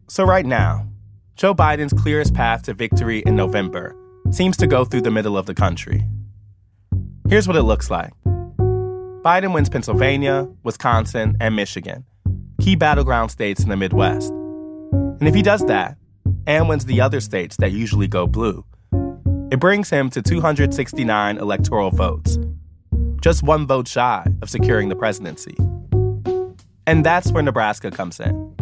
So right now, Joe Biden's clearest path to victory in November seems to go through the middle of the country. Here's what it looks like. Biden wins Pennsylvania, Wisconsin, and Michigan, key battleground states in the Midwest. And if he does that, and wins the other states that usually go blue, it brings him to 269 electoral votes, just one vote shy of securing the presidency. And that's where Nebraska comes in.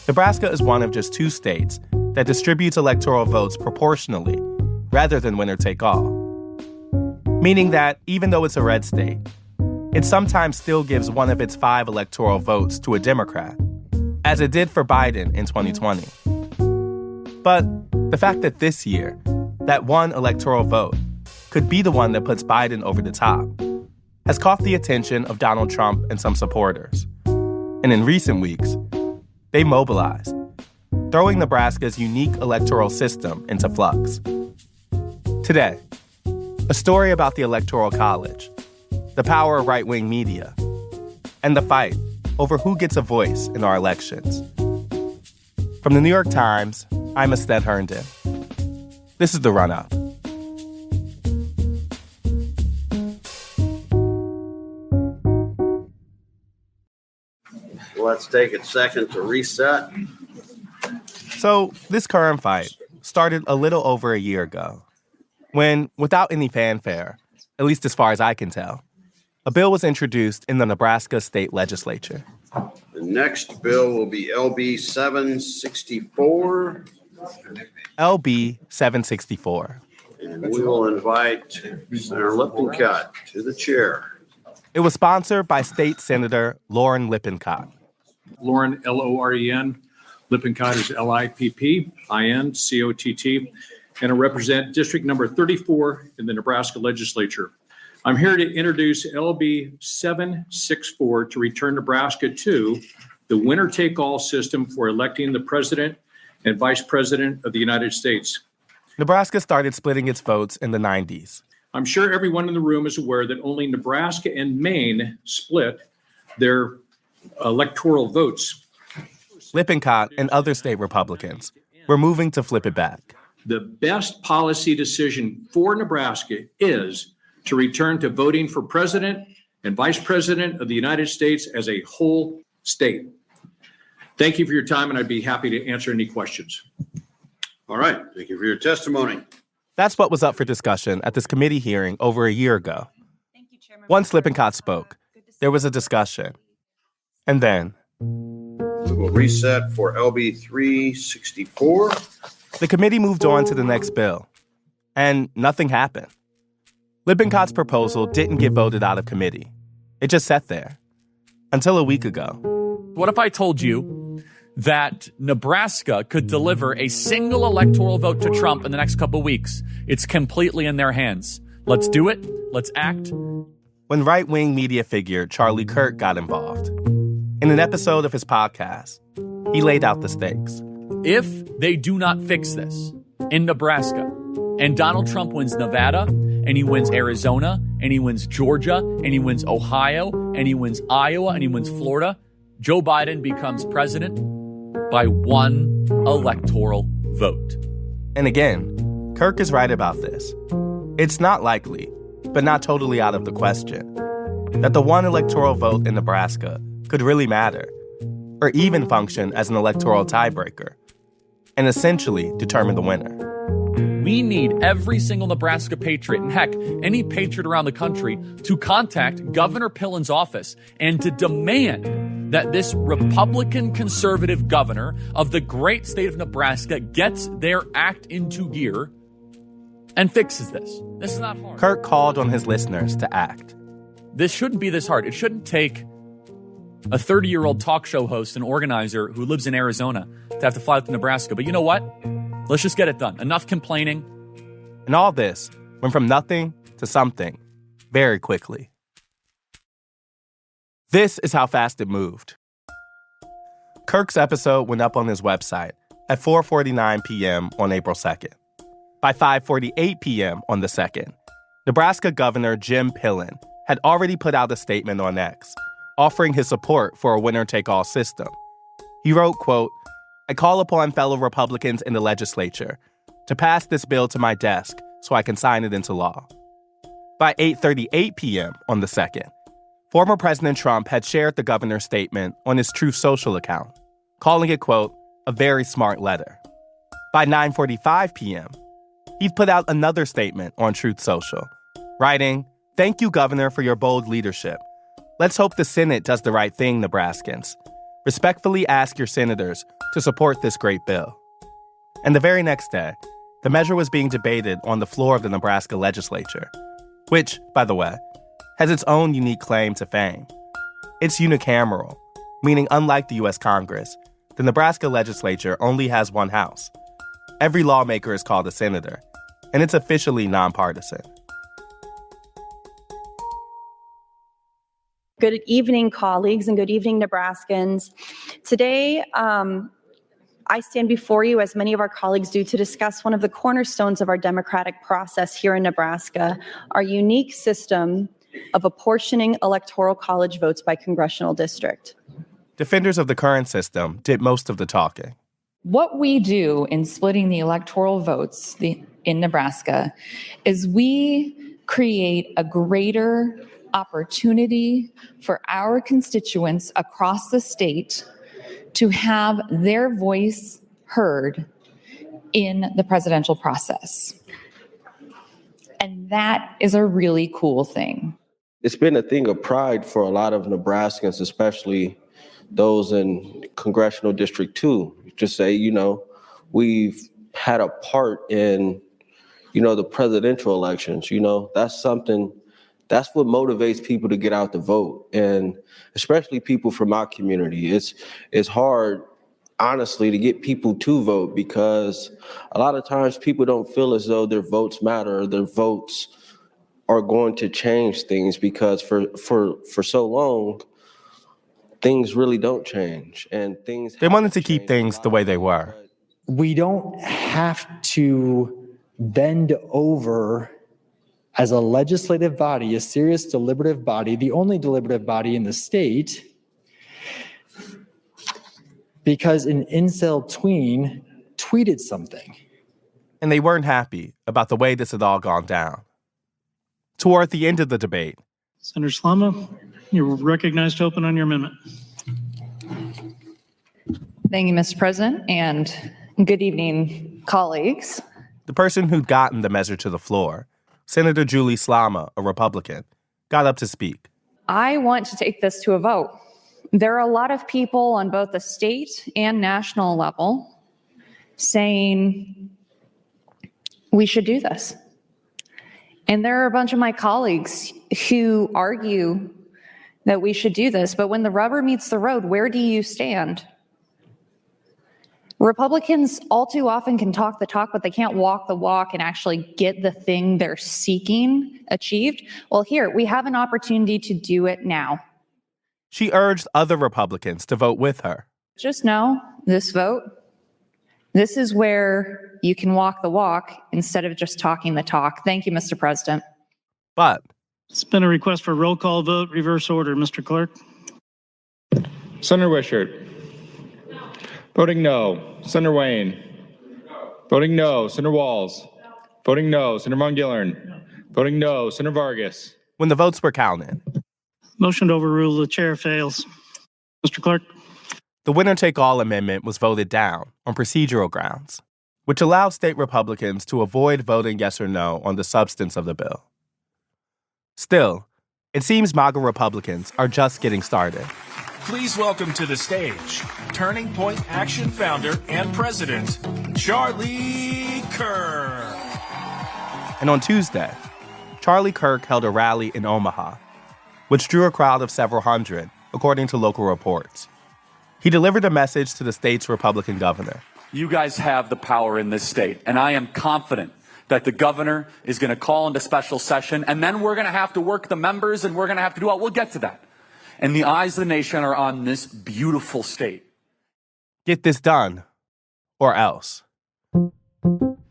Nebraska is one of just 2 states that distributes electoral votes proportionally rather than winner take all. Meaning that even though it's a red state, it sometimes still gives one of its 5 electoral votes to a Democrat, as it did for Biden in 2020. But the fact that this year, that one electoral vote could be the one that puts Biden over the top has caught the attention of Donald Trump and some supporters. And in recent weeks, they mobilized, throwing Nebraska's unique electoral system into flux. Today, a story about the Electoral College, the power of right-wing media, and the fight over who gets a voice in our elections. From the New York Times, I'm Ested Herndon. This is The Run-Up. Let's take a second to reset. So this current fight started a little over a year ago when, without any fanfare, at least as far as I can tell, a bill was introduced in the Nebraska state legislature. The next bill will be LB 764. LB 764. And we will invite Senator Lippincott to the chair. It was sponsored by State Senator Lauren Lippincott. Lauren, L-O-R-E-N. Lippincott is L-I-P-P-I-N-C-O-T-T. And I represent District Number 34 in the Nebraska Legislature. I'm here to introduce LB 764 to return Nebraska to the winner-take-all system for electing the President and Vice President of the United States. Nebraska started splitting its votes in the 90s. I'm sure everyone in the room is aware that only Nebraska and Maine split their electoral votes. Lippincott and other state Republicans were moving to flip it back. The best policy decision for Nebraska is to return to voting for President and Vice President of the United States as a whole state. Thank you for your time, and I'd be happy to answer any questions. All right. Thank you for your testimony. That's what was up for discussion at this committee hearing over a year ago. Once Lippincott spoke, there was a discussion. And then we will reset for LB 364. The committee moved on to the next bill, and nothing happened. Lippincott's proposal didn't get voted out of committee. It just sat there until a week ago. What if I told you that Nebraska could deliver a single electoral vote to Trump in the next couple of weeks? It's completely in their hands. Let's do it. Let's act. When right-wing media figure Charlie Kirk got involved, in an episode of his podcast, he laid out the stakes. If they do not fix this in Nebraska, and Donald Trump wins Nevada, and he wins Arizona, and he wins Georgia, and he wins Ohio, and he wins Iowa, and he wins Florida, Joe Biden becomes president by one electoral vote. And again, Kirk is right about this. It's not likely, but not totally out of the question, that the one electoral vote in Nebraska could really matter, or even function as an electoral tiebreaker, and essentially determine the winner. We need every single Nebraska patriot, and heck, any patriot around the country, to contact Governor Pillen's office and to demand that this Republican conservative governor of the great state of Nebraska gets their act into gear and fixes this. This is not hard. Kirk called on his listeners to act. This shouldn't be this hard. It shouldn't take a 30-year-old talk show host and organizer who lives in Arizona to have to fly out to Nebraska. But you know what? Let's just get it done. Enough complaining. And all this went from nothing to something very quickly. This is how fast it moved. Kirk's episode went up on his website at 4:49 p.m. on April 2nd. By 5:48 p.m. on the 2nd, Nebraska Governor Jim Pillen had already put out a statement on X, offering his support for a winner-take-all system. He wrote, quote, I call upon fellow Republicans in the legislature to pass this bill to my desk so I can sign it into law. By 8:38 p.m. on the 2nd, former President Trump had shared the governor's statement on his Truth Social account, calling it, quote, a very smart letter. By 9:45 p.m., he'd put out another statement on Truth Social, writing, "Thank you, Governor, for your bold leadership. Let's hope the Senate does the right thing, Nebraskans. Respectfully ask your senators to support this great bill." And the very next day, the measure was being debated on the floor of the Nebraska legislature, which, by the way, has its own unique claim to fame. It's unicameral, meaning unlike the U.S. Congress, the Nebraska legislature only has one house. Every lawmaker is called a senator, and it's officially nonpartisan. Good evening, colleagues, and good evening, Nebraskans. Today, I stand before you, as many of our colleagues do, to discuss one of the cornerstones of our democratic process here in Nebraska, our unique system of apportioning electoral college votes by congressional district. Defenders of the current system did most of the talking. What we do in splitting the electoral votes in Nebraska is we create a greater opportunity for our constituents across the state to have their voice heard in the presidential process. And that is a really cool thing. It's been a thing of pride for a lot of Nebraskans, especially those in Congressional District 2, to say, we've had a part in, the presidential elections. That's what motivates people to get out to vote, and especially people from our community. It's hard, honestly, to get people to vote because a lot of times people don't feel as though their votes matter, or their votes are going to change things, because for so long, things really don't change, and things. They wanted to keep things the way they were. We don't have to bend over as a legislative body, a serious deliberative body, the only deliberative body in the state, because an incel tween tweeted something. And they weren't happy about the way this had all gone down. Toward the end of the debate, Senator Slama, you're recognized to open on your amendment. Thank you, Mr. President, and good evening, colleagues. the person who'd gotten the measure to the floor, Senator Julie Slama, a Republican, got up to speak. I want to take this to a vote. There are a lot of people on both the state and national level saying we should do this. And there are a bunch of my colleagues who argue that we should do this, but when the rubber meets the road, where do you stand? Republicans all too often can talk the talk, but they can't walk the walk and actually get the thing they're seeking achieved. Well, here, we have an opportunity to do it now. She urged other Republicans to vote with her. Just know, this vote, this is where you can walk the walk instead of just talking the talk. Thank you, Mr. President. But It's been a request for roll call vote, reverse order. Mr. Clerk. Senator Wishart. Voting no. Senator Wayne. Voting no. Senator Walls. Voting no. Senator Von Gillern. Voting no. Senator Vargas. when the votes were counted, Motion to overrule the chair fails. Mr. Clerk. the winner-take-all amendment was voted down on procedural grounds, which allowed state Republicans to avoid voting yes or no on the substance of the bill. Still, it seems MAGA Republicans are just getting started. Please welcome to the stage Turning Point Action founder and president, Charlie Kirk. And on Tuesday, Charlie Kirk held a rally in Omaha, which drew a crowd of several hundred, according to local reports. He delivered a message to the state's Republican governor. You guys have the power in this state, and I am confident that the governor is going to call into special session, and then we're going to have to work the members, and we're going to have to do all. We'll get to that. And the eyes of the nation are on this beautiful state. Get this done, or else.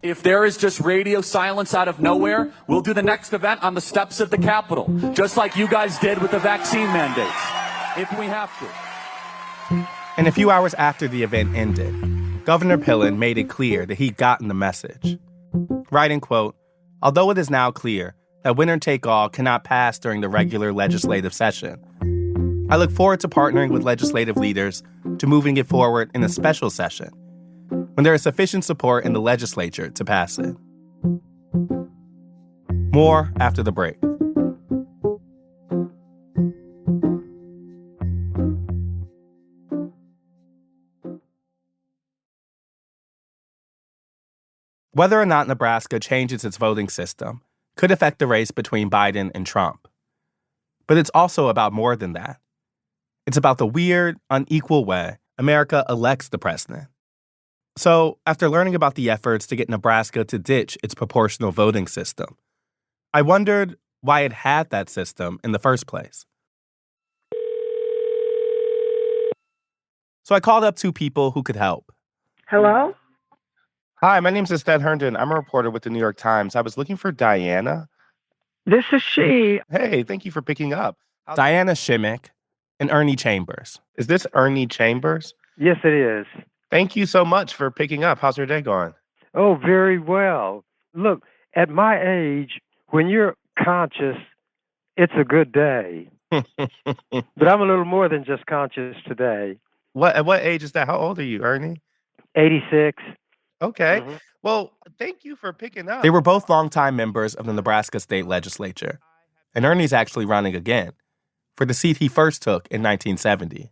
If there is just radio silence out of nowhere, we'll do the next event on the steps of the Capitol, just like you guys did with the vaccine mandates, if we have to. And a few hours after the event ended, Governor Pillen made it clear that he'd gotten the message. Writing, quote, "Although it is now clear that winner-take-all cannot pass during the regular legislative session, I look forward to partnering with legislative leaders to moving it forward in a special session when there is sufficient support in the legislature to pass it." More after the break. Whether or not Nebraska changes its voting system could affect the race between Biden and Trump. But it's also about more than that. It's about the weird, unequal way America elects the president. So, after learning about the efforts to get Nebraska to ditch its proportional voting system, I wondered why it had that system in the first place. So I called up two people who could help. Hello? Hi, my name's Ested Herndon. I'm a reporter with the New York Times. I was looking for Diana. This is she. Hey, thank you for picking up. Diana Shimmick and Ernie Chambers. Is this Ernie Chambers? Yes, it is. Thank you so much for picking up. How's your day going? Oh, very well. Look, at my age, when you're conscious, it's a good day. But I'm a little more than just conscious today. At what age is that? How old are you, Ernie? 86. Okay. Well, thank you for picking up. They were both longtime members of the Nebraska state legislature. And Ernie's actually running again for the seat he first took in 1970.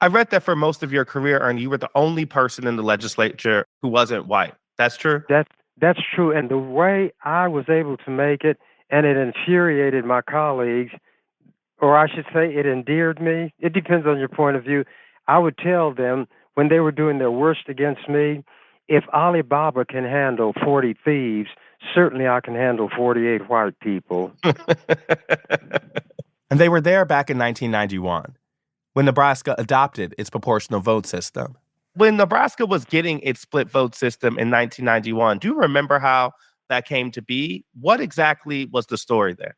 I read that for most of your career, Ernie, you were the only person in the legislature who wasn't white. That's true? That's true. And the way I was able to make it, and it infuriated my colleagues, or I should say it endeared me. It depends on your point of view. I would tell them when they were doing their worst against me, if Alibaba can handle 40 thieves, certainly I can handle 48 white people. And they were there back in 1991, when Nebraska adopted its proportional vote system. When Nebraska was getting its split vote system in 1991, do you remember how that came to be? What exactly was the story there?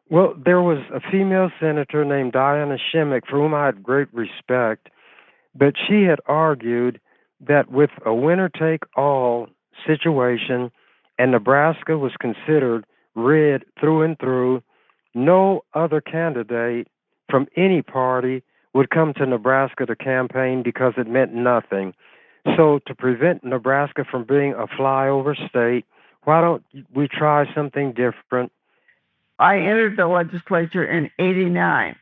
Well, there was a female senator named Diana Shimmick, for whom I had great respect, but she had argued that with a winner-take-all situation, and Nebraska was considered red through and through, no other candidate from any party would come to Nebraska to campaign because it meant nothing. So to prevent Nebraska from being a flyover state, why don't we try something different? I entered the legislature in '89.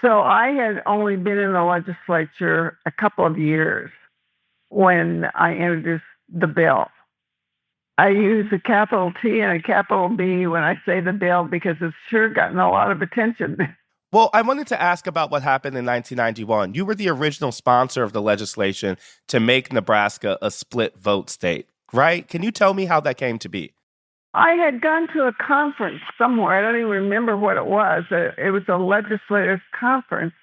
So I had only been in the legislature a couple of years when I introduced the bill. I use a capital T and a capital B when I say the bill because it's sure gotten a lot of attention. Well, I wanted to ask about what happened in 1991. You were the original sponsor of the legislation to make Nebraska a split vote state, right? Can you tell me how that came to be? I had gone to a conference somewhere. I don't even remember what it was. It was a legislative conference.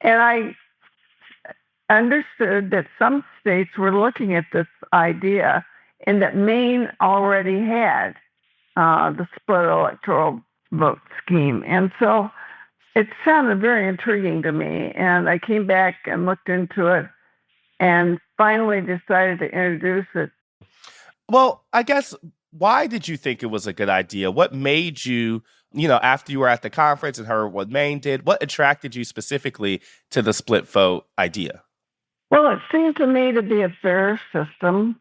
And I understood that some states were looking at this idea and that Maine already had the split electoral vote scheme. And so it sounded very intriguing to me. And I came back and looked into it and finally decided to introduce it. Well, I guess, why did you think it was a good idea? What made you, after you were at the conference and heard what Maine did, what attracted you specifically to the split vote idea? Well, it seemed to me to be a fair system,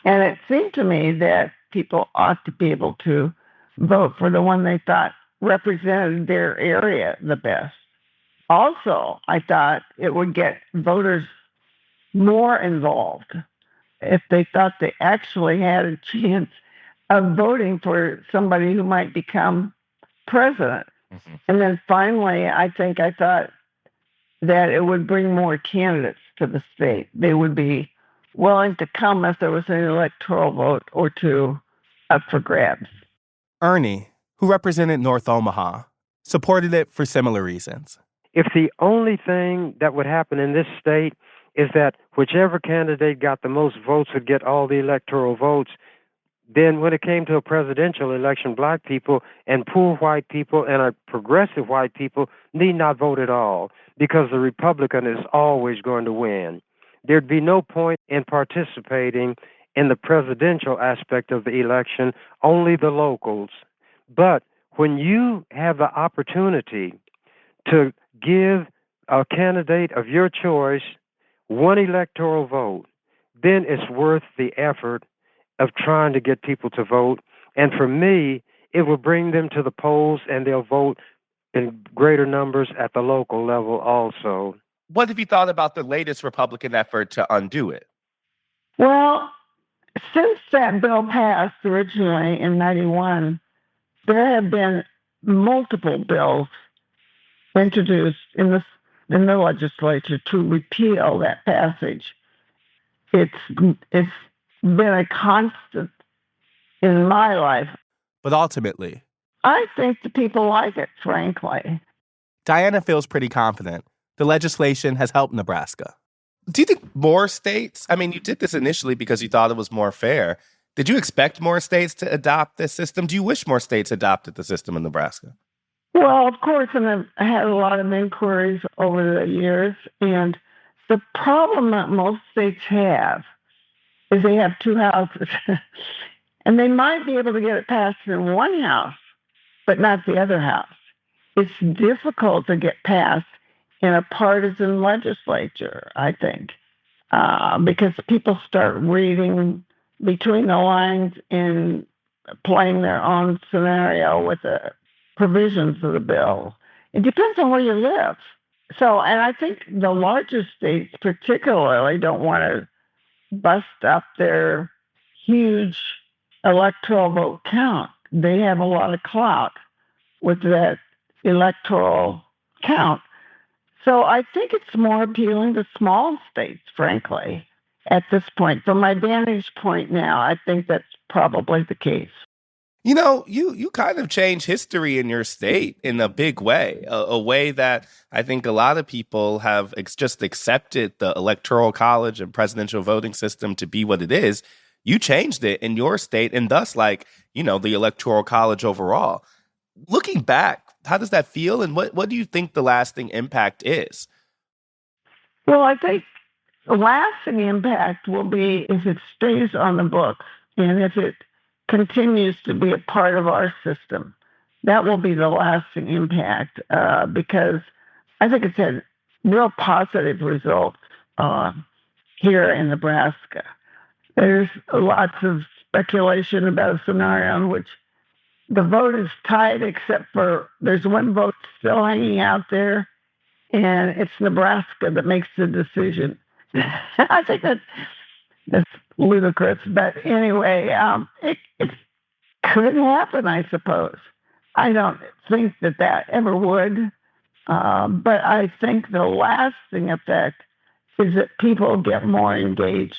and it seemed to me that people ought to be able to vote for the one they thought represented their area the best. Also, I thought it would get voters more involved if they thought they actually had a chance of voting for somebody who might become president. Mm-hmm. And then finally, I thought that it would bring more candidates to the state. They would be willing to come if there was an electoral vote or two up for grabs. Ernie, who represented North Omaha, supported it for similar reasons. If the only thing that would happen in this state is that whichever candidate got the most votes would get all the electoral votes, Then when it came to a presidential election, black people and poor white people and progressive white people need not vote at all because the Republican is always going to win. There'd be no point in participating in the presidential aspect of the election, only the locals. But when you have the opportunity to give a candidate of your choice one electoral vote, then it's worth the effort of trying to get people to vote. And for me, it will bring them to the polls and they'll vote in greater numbers at the local level also. What have you thought about the latest Republican effort to undo it? Well, since that bill passed originally in 91, there have been multiple bills introduced in the legislature to repeal that passage. It's been a constant in my life. But ultimately, I think the people like it, frankly. Diana feels pretty confident the legislation has helped Nebraska. Do you think more states, I mean, you did this initially because you thought it was more fair. Did you expect more states to adopt this system? Do you wish more states adopted the system in Nebraska? Well, of course, and I've had a lot of inquiries over the years, and the problem that most states have is they have two houses, and they might be able to get it passed in one house, but not the other house. It's difficult to get passed in a partisan legislature, I think, because people start reading between the lines and playing their own scenario with the provisions of the bill. It depends on where you live. So, and I think the larger states particularly don't want to bust up their huge electoral vote count. They have a lot of clout with that electoral count. So I think it's more appealing to small states, frankly, at this point. From my vantage point now, I think that's probably the case. You know, you kind of changed history in your state in a big way, a way that I think a lot of people have just accepted the electoral college and presidential voting system to be what it is. You changed it in your state and thus, the electoral college overall. Looking back, how does that feel? And what do you think the lasting impact is? Well, I think the lasting impact will be if it stays on the books and if it continues to be a part of our system. That will be the lasting impact because I think it's had real positive results here in Nebraska. There's lots of speculation about a scenario in which the vote is tied, except for there's one vote still hanging out there, and it's Nebraska that makes the decision. I think that's ludicrous, but anyway, it could happen, I suppose. I don't think that ever would, but I think the lasting effect is that people get more engaged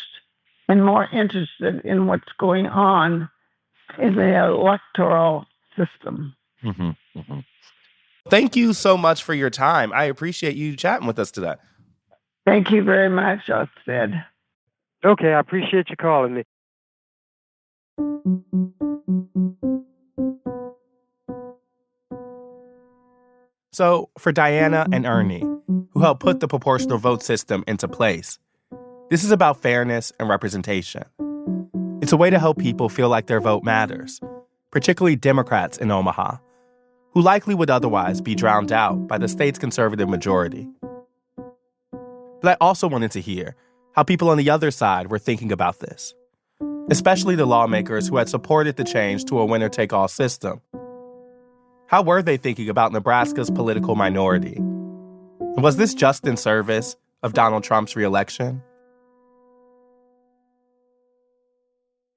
and more interested in what's going on in the electoral system. Mm-hmm, mm-hmm. Thank you so much for your time. I appreciate you chatting with us today. Thank you very much, Sid. Okay, I appreciate you calling me. So, for Diana and Ernie, who helped put the proportional vote system into place, this is about fairness and representation. It's a way to help people feel like their vote matters, particularly Democrats in Omaha, who likely would otherwise be drowned out by the state's conservative majority. But I also wanted to hear how people on the other side were thinking about this, especially the lawmakers who had supported the change to a winner-take-all system. How were they thinking about Nebraska's political minority? And was this just in service of Donald Trump's reelection?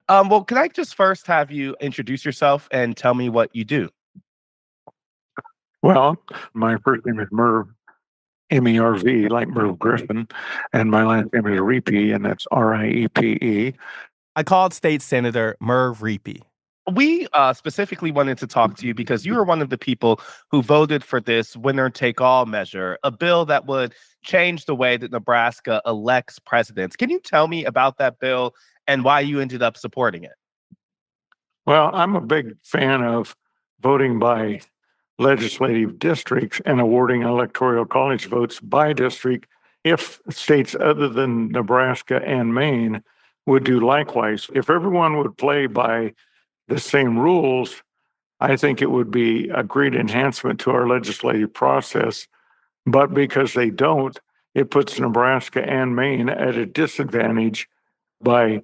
Well, can I just first have you introduce yourself and tell me what you do? Well, my first name is Merv, M-E-R-V, like Merv Griffin, and my last name is Riepe, and that's R-I-E-P-E. I called State Senator Merv Riepe. We specifically wanted to talk to you because you were one of the people who voted for this winner-take-all measure, a bill that would change the way that Nebraska elects presidents. Can you tell me about that bill and why you ended up supporting it? Well, I'm a big fan of voting by legislative districts and awarding electoral college votes by district if states other than Nebraska and Maine would do likewise. If everyone would play by the same rules, I think it would be a great enhancement to our legislative process. But because they don't, it puts Nebraska and Maine at a disadvantage by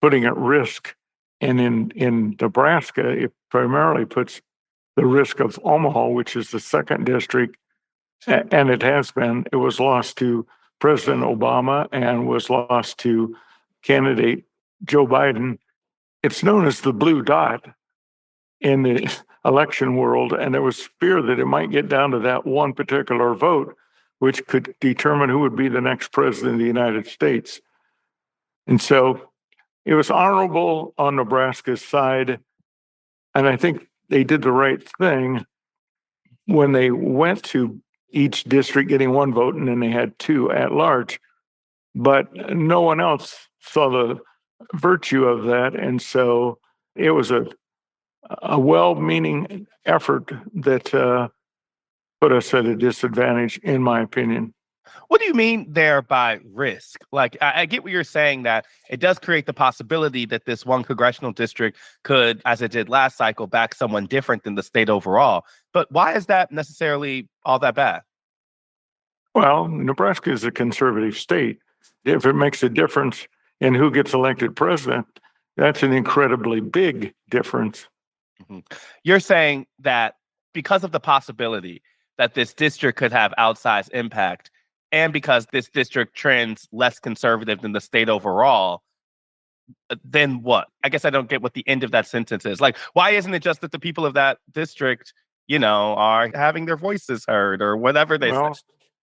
putting at risk. And in Nebraska, it primarily puts the risk of Omaha, which is the second district, and it has been. It was lost to President Obama and was lost to candidate Joe Biden. It's known as the blue dot in the election world, and there was fear that it might get down to that one particular vote, which could determine who would be the next president of the United States. And so it was honorable on Nebraska's side, and I think they did the right thing when they went to each district getting one vote, and then they had two at large. But no one else saw the virtue of that, and so it was a well-meaning effort that put us at a disadvantage, in my opinion. What do you mean there by risk? Like, I get what you're saying, that it does create the possibility that this one congressional district could, as it did last cycle, back someone different than the state overall. But why is that necessarily all that bad? Well, Nebraska is a conservative state. If it makes a difference in who gets elected president, that's an incredibly big difference. Mm-hmm. You're saying that because of the possibility that this district could have outsized impact, and because this district trends less conservative than the state overall, then what? I guess I don't get what the end of that sentence is. Like, why isn't it just that the people of that district, are having their voices heard or whatever they say?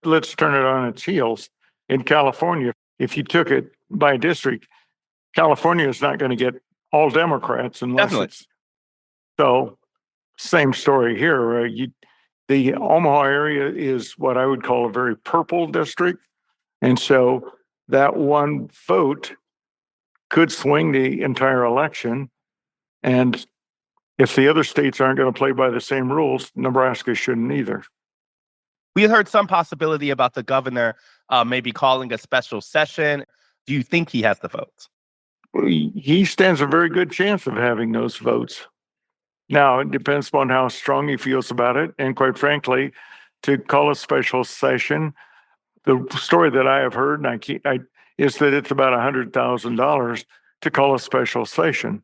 Let's turn it on its heels. In California, if you took it by district, California is not going to get all Democrats unless Definitely. it's so. Same story here. The Omaha area is what I would call a very purple district. And so that one vote could swing the entire election. And if the other states aren't going to play by the same rules, Nebraska shouldn't either. We had heard some possibility about the governor maybe calling a special session. Do you think he has the votes? He stands a very good chance of having those votes. Now, it depends upon how strong he feels about it. And quite frankly, to call a special session, the story that I have heard is that it's about $100,000 to call a special session.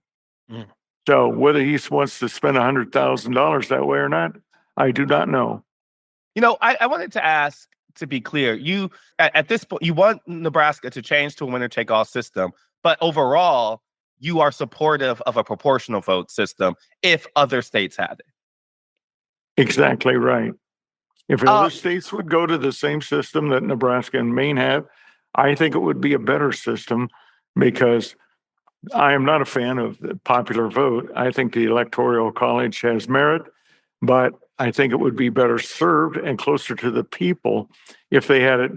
Mm. So whether he wants to spend $100,000 that way or not, I do not know. I wanted to ask, to be clear, you at this point, you want Nebraska to change to a winner-take-all system, but overall, you are supportive of a proportional vote system if other states had it. Exactly right. If other states would go to the same system that Nebraska and Maine have, I think it would be a better system, because I am not a fan of the popular vote. I think the Electoral College has merit, but I think it would be better served and closer to the people if they had it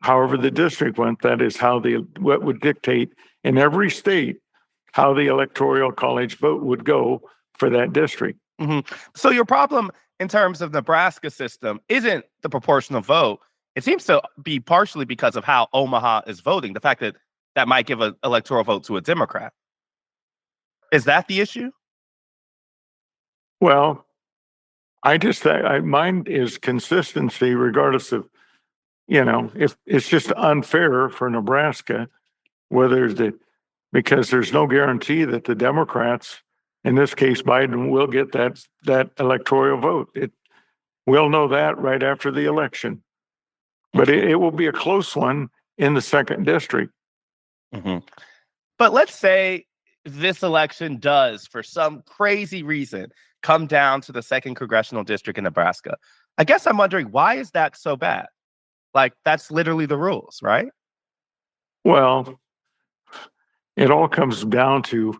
however the district went. That is what would dictate in every state how the Electoral College vote would go for that district. Mm-hmm. So your problem in terms of Nebraska system isn't the proportional vote. It seems to be partially because of how Omaha is voting, the fact that that might give an electoral vote to a Democrat. Is that the issue? Well, mine is consistency, regardless of, if it's just unfair for Nebraska, because there's no guarantee that the Democrats, in this case Biden, will get that electoral vote. We'll know that right after the election, but it will be a close one in the second district. Mm-hmm. But let's say this election does, for some crazy reason, come down to the second congressional district in Nebraska. I guess I'm wondering, why is that so bad? Like, that's literally the rules, right? Well, it all comes down to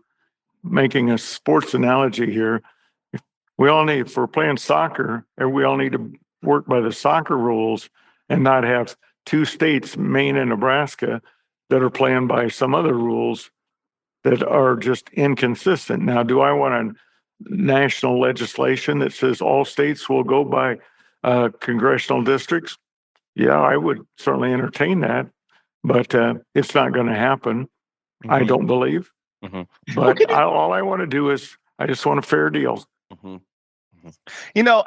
making a sports analogy here. If we're playing soccer, and we all need to work by the soccer rules and not have two states, Maine and Nebraska, that are playing by some other rules. that are just inconsistent. Now, do I want a national legislation that says all states will go by congressional districts? Yeah, I would certainly entertain that, but it's not going to happen, I don't believe. But all I want to do is I just want a fair deal. You know,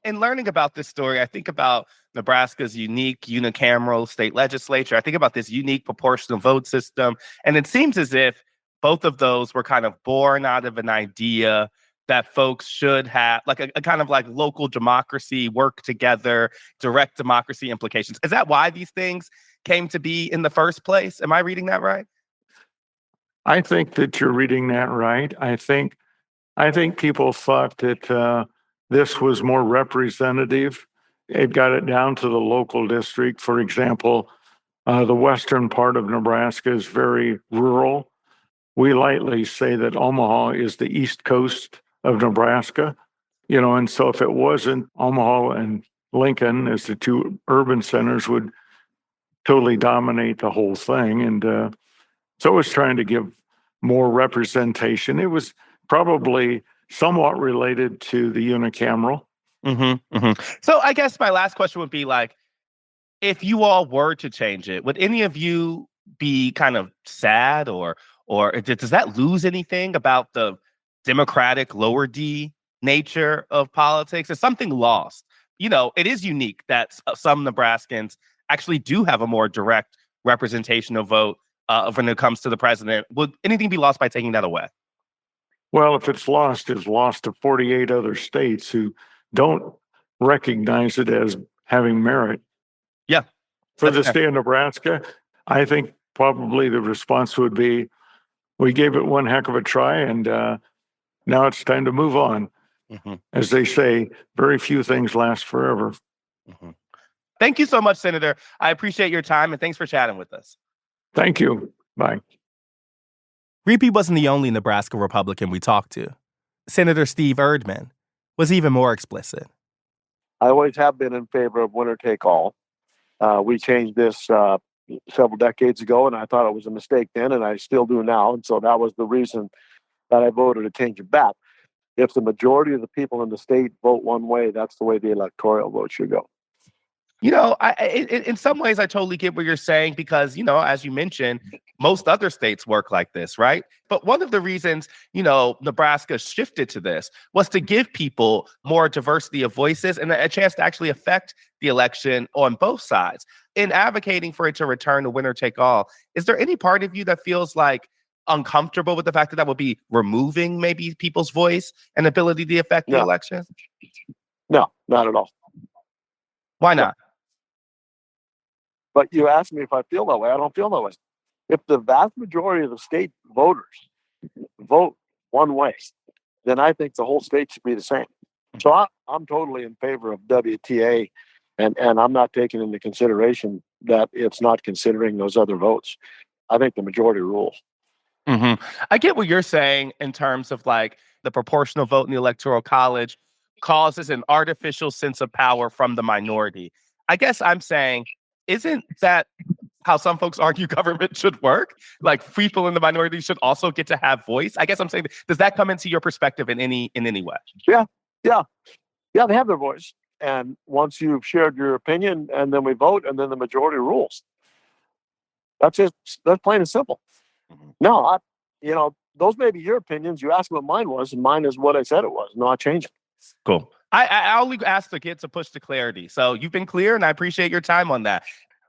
in learning about this story, I think about Nebraska's unique unicameral state legislature. I think about this unique proportional vote system. And it seems as if both of those were kind of born out of an idea that folks should have like a kind of like local democracy, work together, direct democracy implications. Is that why these things came to be in the first place? Am I reading that right? I think that you're reading that right. I think people thought that this was more representative. It got it down to the local district. For example, the western part of Nebraska is very rural. We lightly say that Omaha is the east coast of Nebraska, and so if it wasn't, Omaha and Lincoln as the two urban centers would totally dominate the whole thing. And so it was trying to give more representation. It was probably somewhat related to the unicameral. So I guess my last question would be like, if you all were to change it, would any of you be kind of sad or does that lose anything about the democratic lower D nature of politics? Is something lost? It is unique that some Nebraskans actually do have a more direct representational vote when it comes to the president. Would anything be lost by taking that away? Well, if it's lost to 48 other states who don't recognize it as having merit. Yeah. For the state of Nebraska, I think probably the response would be, we gave it one heck of a try, and now it's time to move on. As they say, very few things last forever. Thank you so much, Senator. I appreciate your time, and thanks for chatting with us. Thank you. Bye. Reapy wasn't the only Nebraska Republican we talked to. Senator Steve Erdman was even more explicit. I always have been in favor of winner take all. We changed this several decades ago, and I thought it was a mistake then, and I still do now. And so that was the reason that I voted to change it back. If the majority of the people in the state vote one way, that's the way the electoral vote should go. In some ways, I totally get what you're saying because, as you mentioned, most other states work like this, right? But one of the reasons, Nebraska shifted to this was to give people more diversity of voices and a chance to actually affect the election on both sides. In advocating for it to return to winner take all, is there any part of you that feels like uncomfortable with the fact that that would be removing maybe people's voice and ability to affect the election? No, not at all. Why not? But you asked me if I feel that way. I don't feel that way. If the vast majority of the state voters vote one way, then I think the whole state should be the same. So I'm totally in favor of WTA, and I'm not taking into consideration that it's not considering those other votes. I think the majority rules. I get what you're saying in terms of like the proportional vote in the Electoral College causes an artificial sense of power from the minority. I guess I'm saying, isn't that how some folks argue government should work? Like people in the minority should also get to have voice. I guess I'm saying, does that come into your perspective in any way? Yeah, they have their voice. And once you've shared your opinion and then we vote and then the majority rules. That's it. That's plain and simple. No, those may be your opinions. You asked what mine was, and mine is what I said it was. Not changing. Cool. I only asked the kid to push to clarity. So you've been clear, and I appreciate your time on that.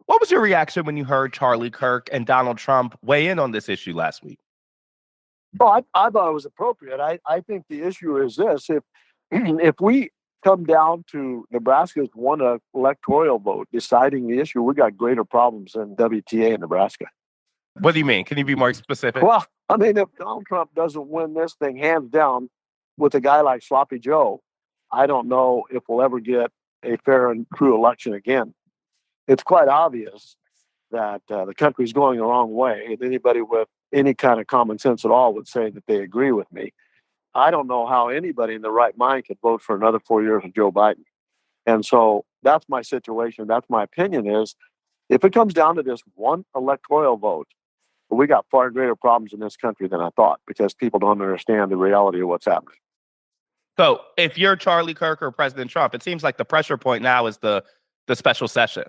What was your reaction when you heard Charlie Kirk and Donald Trump weigh in on this issue last week? Well, I thought it was appropriate. I think the issue is this. If we come down to Nebraska's one electoral vote deciding the issue, we got greater problems than WTA in Nebraska. What do you mean? Can you be more specific? Well, I mean, if Donald Trump doesn't win this thing hands down with a guy like Sloppy Joe, I don't know if we'll ever get a fair and true election again. It's quite obvious that the country's going the wrong way. And anybody with any kind of common sense at all would say that they agree with me. I don't know how anybody in their right mind could vote for another 4 years of Joe Biden. And so that's my situation. That's my opinion is, if it comes down to this one electoral vote, But we got far greater problems in this country than I thought because people don't understand the reality of what's happening. So if you're Charlie Kirk or President Trump, it seems like the pressure point now is the special session.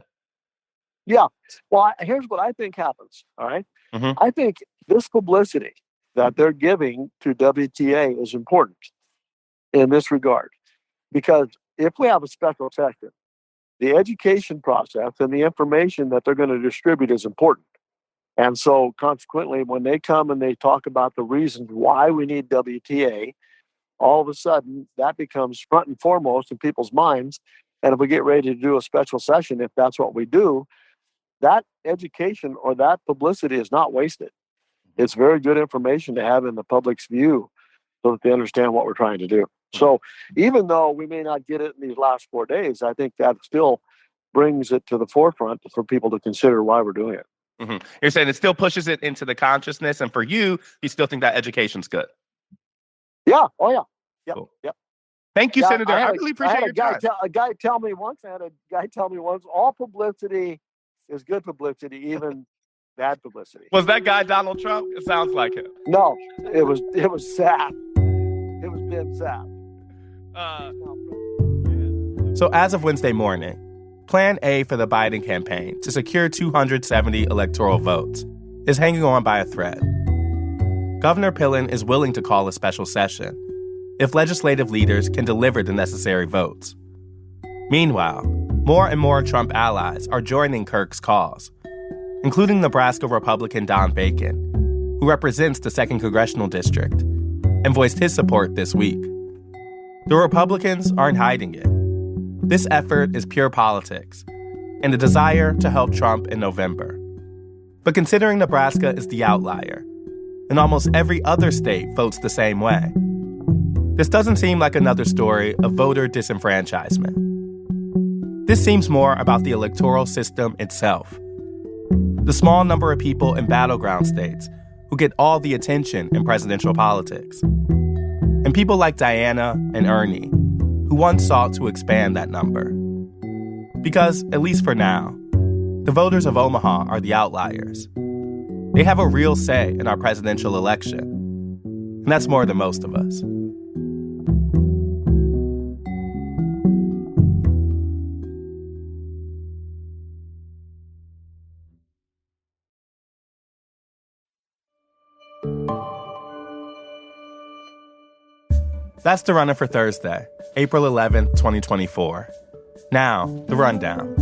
Yeah. Well, here's what I think happens. All right. Mhm. I think this publicity that they're giving to WTA is important in this regard, because if we have a special session, the education process and the information that they're going to distribute is important. And so consequently, when they come and they talk about the reasons why we need WTA, all of a sudden that becomes front and foremost in people's minds. And if we get ready to do a special session, if that's what we do, that education or that publicity is not wasted. It's very good information to have in the public's view so that they understand what we're trying to do. So even though we may not get it in these last 4 days, I think that still brings it to the forefront for people to consider why we're doing it. Mm-hmm. You're saying it still pushes it into the consciousness, and for you still think that education's good. Yeah. Oh, yeah. Yep. Cool. Yep. Thank you, Senator. I really appreciate your time. I had a guy tell me once, all publicity is good publicity, even bad publicity. Was that guy Donald Trump? It sounds like him. No, it was sad. It was Ben Sad. So as of Wednesday morning, Plan A for the Biden campaign to secure 270 electoral votes is hanging on by a thread. Governor Pillen is willing to call a special session if legislative leaders can deliver the necessary votes. Meanwhile, more and more Trump allies are joining Kirk's cause, including Nebraska Republican Don Bacon, who represents the 2nd Congressional District and voiced his support this week. The Republicans aren't hiding it. This effort is pure politics and a desire to help Trump in November. But considering Nebraska is the outlier, and almost every other state votes the same way, this doesn't seem like another story of voter disenfranchisement. This seems more about the electoral system itself. The small number of people in battleground states who get all the attention in presidential politics. And people like Diana and Ernie, who once sought to expand that number. Because, at least for now, the voters of Omaha are the outliers. They have a real say in our presidential election. And that's more than most of us. That's the runner for Thursday, April 11th, 2024. Now, the rundown.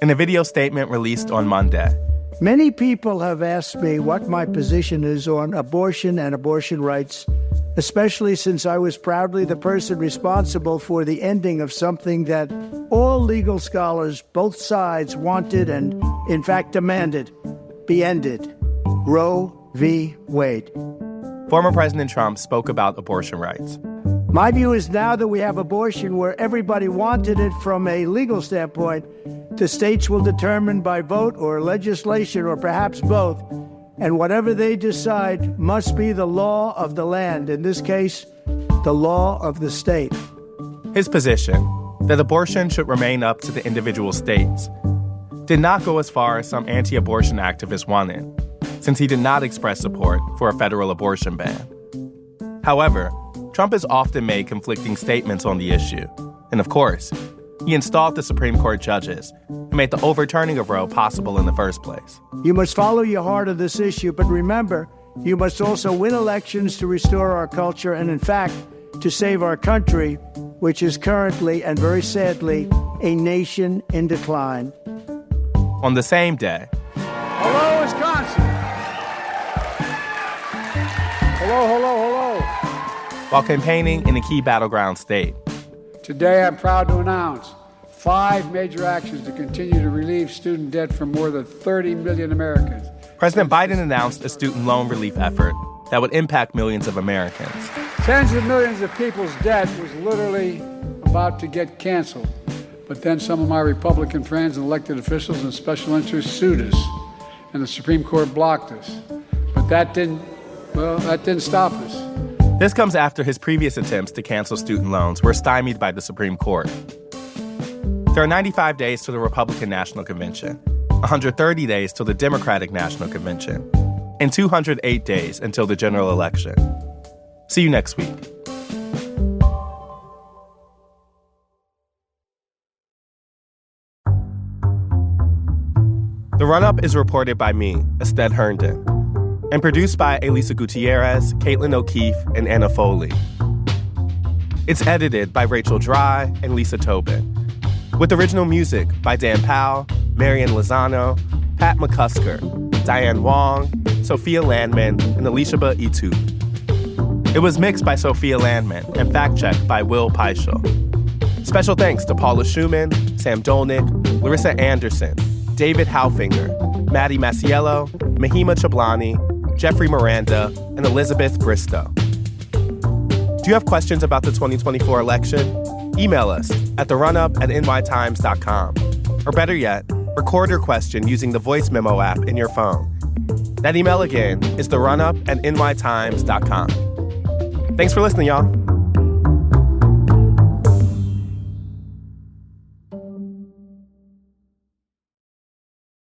In a video statement released on Monday, many people have asked me what my position is on abortion and abortion rights, especially since I was proudly the person responsible for the ending of something that all legal scholars, both sides, wanted and, in fact, demanded be ended. Roe v. Wade. Former President Trump spoke about abortion rights. My view is now that we have abortion where everybody wanted it from a legal standpoint, the states will determine by vote or legislation or perhaps both, and whatever they decide must be the law of the land, in this case, the law of the state. His position, that abortion should remain up to the individual states, did not go as far as some anti-abortion activists wanted, since he did not express support for a federal abortion ban. However, Trump has often made conflicting statements on the issue. And of course, he installed the Supreme Court judges who made the overturning of Roe possible in the first place. You must follow your heart of this issue, but remember, you must also win elections to restore our culture and, in fact, to save our country, which is currently, and very sadly, a nation in decline. On the same day, hello, Wisconsin. Hello, hello, hello. While campaigning in a key battleground state. Today, I'm proud to announce 5 major actions to continue to relieve student debt for more than 30 million Americans. President Biden announced a student loan relief effort that would impact millions of Americans. Tens of millions of people's debt was literally about to get canceled. But then some of my Republican friends and elected officials and special interests sued us, and the Supreme Court blocked us. But that didn't stop us. This comes after his previous attempts to cancel student loans were stymied by the Supreme Court. There are 95 days to the Republican National Convention, 130 days to the Democratic National Convention, and 208 days until the general election. See you next week. The Run-Up is reported by me, Ested Herndon, and produced by Elisa Gutierrez, Caitlin O'Keefe, and Anna Foley. It's edited by Rachel Dry and Lisa Tobin, with original music by Dan Powell, Marian Lozano, Pat McCusker, Diane Wong, Sophia Landman, and Elishaba Itu. It was mixed by Sophia Landman and fact-checked by Will Peischel. Special thanks to Paula Schumann, Sam Dolnick, Larissa Anderson, David Haufinger, Maddie Masiello, Mahima Chablani, Jeffrey Miranda, and Elizabeth Bristow. Do you have questions about the 2024 election? Email us at therunup@nytimes.com. Or better yet, record your question using the voice memo app in your phone. That email again is therunup@nytimes.com. Thanks for listening, y'all.